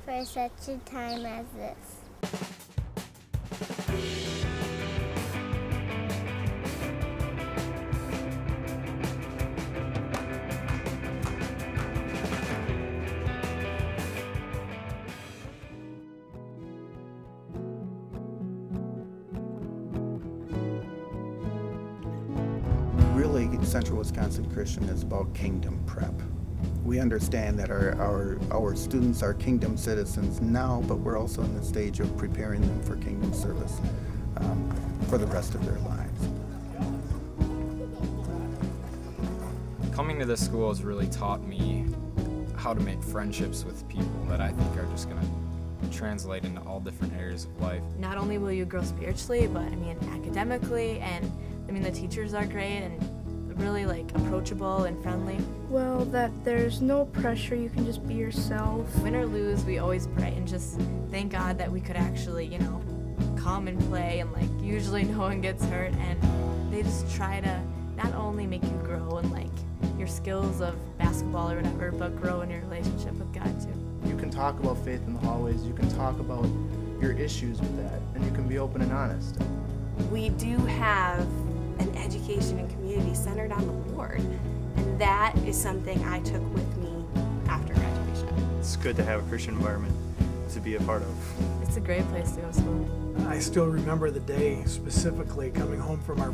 for such a time as this. Really, Central Wisconsin Christian is about kingdom prep. We understand that our students are kingdom citizens now, but we're also in the stage of preparing them for kingdom service for the rest of their lives. Coming to this school has really taught me how to make friendships with people that I think are just going to translate into all different areas of life. Not only will you grow spiritually, but I mean academically, and I mean the teachers are great and really like approachable and friendly. Well, that there's no pressure, you can just be yourself. Win or lose, we always pray and just thank God that we could actually, you know, come and play, and like usually no one gets hurt, and they just try to not only make you grow in like your skills of basketball or whatever, but grow in your relationship with God too. You can talk about faith in the hallways, you can talk about your issues with that, and you can be open and honest. We do have an education and community centered on the Lord, and that is something I took with me after graduation. It's good to have a Christian environment to be a part of. It's a great place to go to school. I still remember the day specifically coming home from our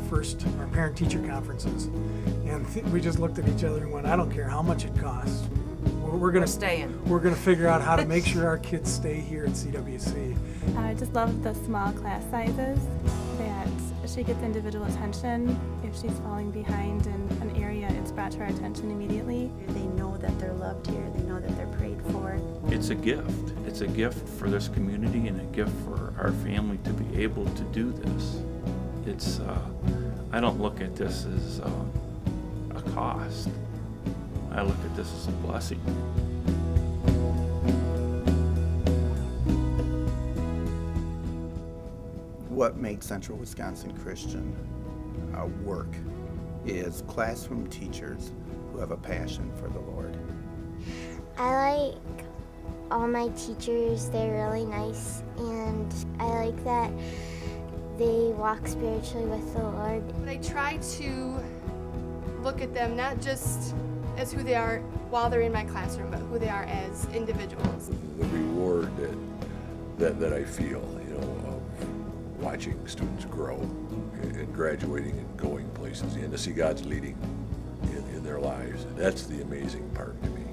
parent-teacher conferences, and we just looked at each other and went, I don't care how much it costs. We're going to figure out how to make sure our kids stay here at CWC. I just love the small class sizes, that she gets individual attention. If she's falling behind in an area, it's brought to her attention immediately. They know that they're loved here. They know that they're prayed for. It's a gift. It's a gift for this community and a gift for our family to be able to do this. It's, I don't look at this as a cost. I look at this as a blessing. What makes Central Wisconsin Christian work is classroom teachers who have a passion for the Lord. I like all my teachers. They're really nice, and I like that they walk spiritually with the Lord. I try to look at them not just as who they are while they're in my classroom, but who they are as individuals. The reward that I feel, you know, of watching students grow and graduating and going places, and to see God's leading in their lives, that's the amazing part to me.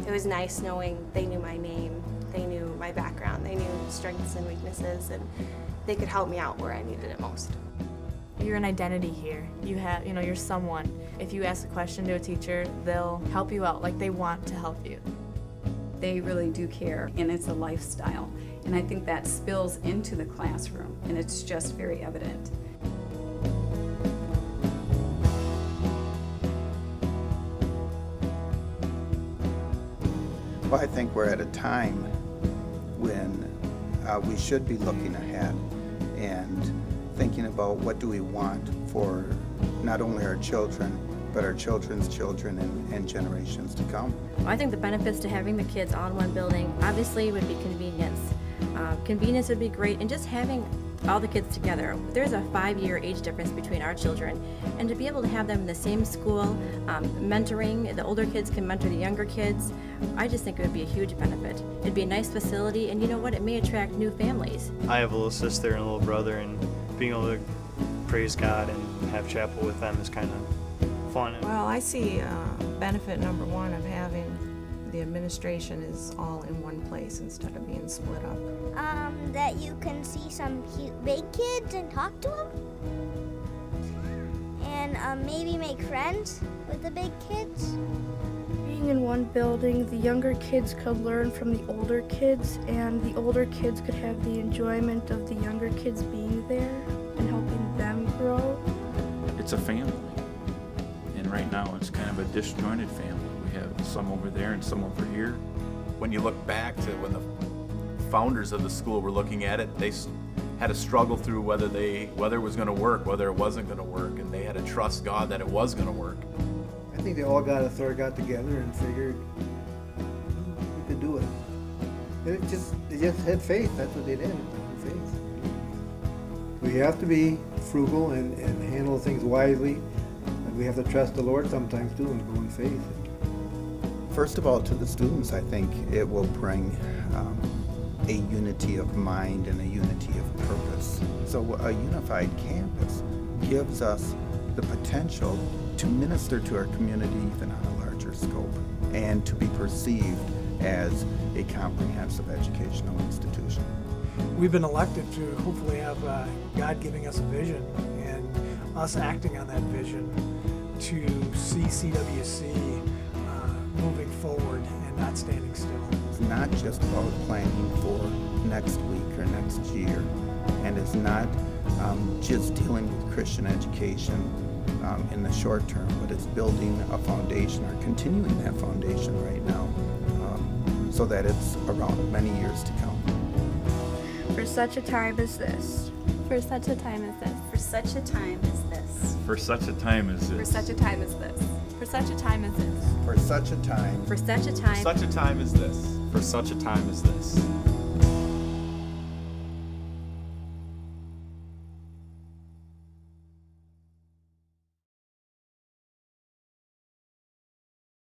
It was nice knowing they knew my name, they knew my background, they knew strengths and weaknesses, and they could help me out where I needed it most. You're an identity here. You have, you're someone. If you ask a question to a teacher, they'll help you out, like they want to help you. They really do care, and it's a lifestyle. And I think that spills into the classroom, and it's just very evident. Well, I think we're at a time when we should be looking ahead and thinking about what do we want for not only our children, but our children's children and generations to come. I think the benefits to having the kids all in one building obviously would be convenience. Convenience would be great, and just having all the kids together. There's a 5-year age difference between our children, and to be able to have them in the same school, mentoring, the older kids can mentor the younger kids, I just think it would be a huge benefit. It'd be a nice facility, and you know what, it may attract new families. I have a little sister and a little brother, and being able to praise God and have chapel with them is kind of fun. Well, I see benefit number one of having the administration is all in one place instead of being split up. That you can see some cute big kids and talk to them. And maybe make friends with the big kids. Being in one building, the younger kids could learn from the older kids, and the older kids could have the enjoyment of the younger kids being there and helping them grow. It's a family, and right now it's kind of a disjointed family. We have some over there and some over here. When you look back to when the founders of the school were looking at it, they had to struggle through whether it was going to work, whether it wasn't going to work, and they had to trust God that it was going to work. I think they all got together and figured we could do it. They just had faith. That's what they did. Faith. We have to be frugal and handle things wisely. And we have to trust the Lord sometimes too and go in faith. First of all, to the students, I think it will bring a unity of mind and a unity of purpose. So a unified campus gives us the potential to minister to our community even on a larger scope and to be perceived as a comprehensive educational institution. We've been elected to hopefully have God giving us a vision and us acting on that vision to see CWC moving forward and not standing still. It's not just about planning for next week or next year, and it's not just dealing with Christian education in the short term, but it's building a foundation or continuing that foundation right now so that it's around many years to come. For such a time as this. For such a time as this. For such a time as this. For such a time as this. For such a time as this. For such a time as this. For such a time. For such a time. For such a time as this. For such a time as this.